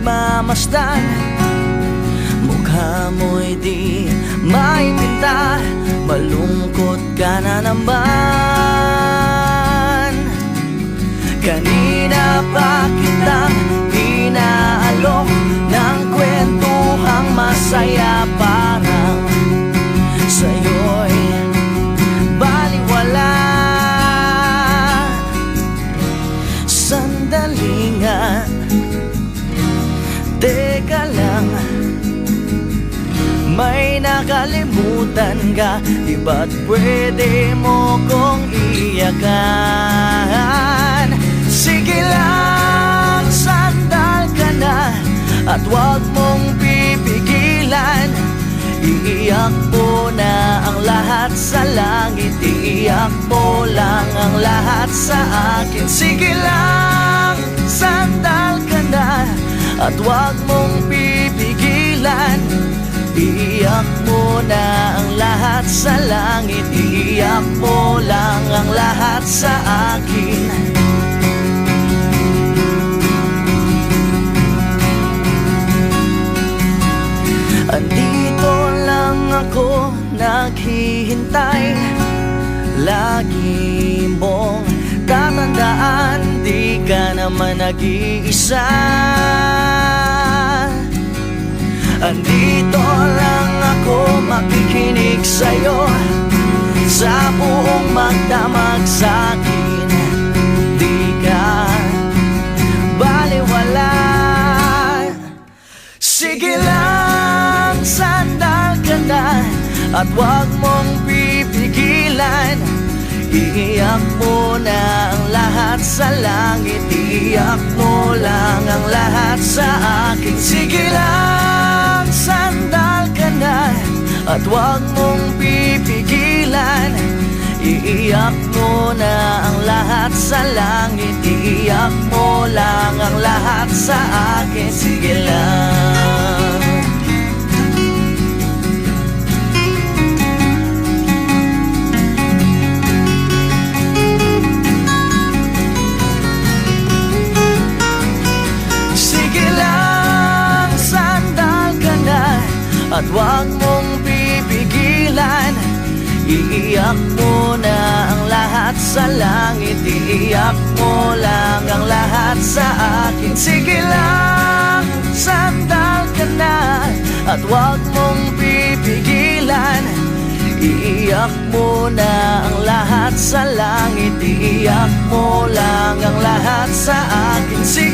nagmamasdan, mukha mo'y di maipinta, malungkot ka na naman. Kanina pa kitang inaalok ng kwentuhang masaya, parang sa'yo'y baliwala. Sandali nga, teka lang, may nakalimutan ka, di ba't pwede mo kong iyakan? Sige lang, sandal ka na, at huwag mong pipigilan. Iiyak mo na ang lahat sa langit, iiyak mo lang ang lahat sa akin. Sige lang, sandal ka na, at huwag mong pipigilan. Iiyak mo na ang lahat sa langit, iiyak mo lang ang lahat sa akin. Andito lang ako naghihintay, lagi mong tatandaan, di ka naman nag-iisa. Andito lang ako makikinig sa'yo, sa buong magdamag sa'kin, di ka baliwala. Sige lang, sandal ka na, at huwag mong pipigilan. Iiyak mo na ang lahat sa langit, iiyak mo lang ang lahat sa akin. Sige lang, sandal ka na, at huwag mong pipigilan. Iiyak mo na ang lahat sa langit, iiyak mo lang ang lahat sa akin. Sige lang. Sige lang, sandal ka na, at huwag mong pipigilan. Iiyak mo na ang lahat sa langit, iiyak mo lang ang lahat sa akin. Sige lang, sandal ka na, at huwag mong pipigilan. Iiyak mo na ang lahat sa langit, iiyak mo lang ang lahat sa akin. Sige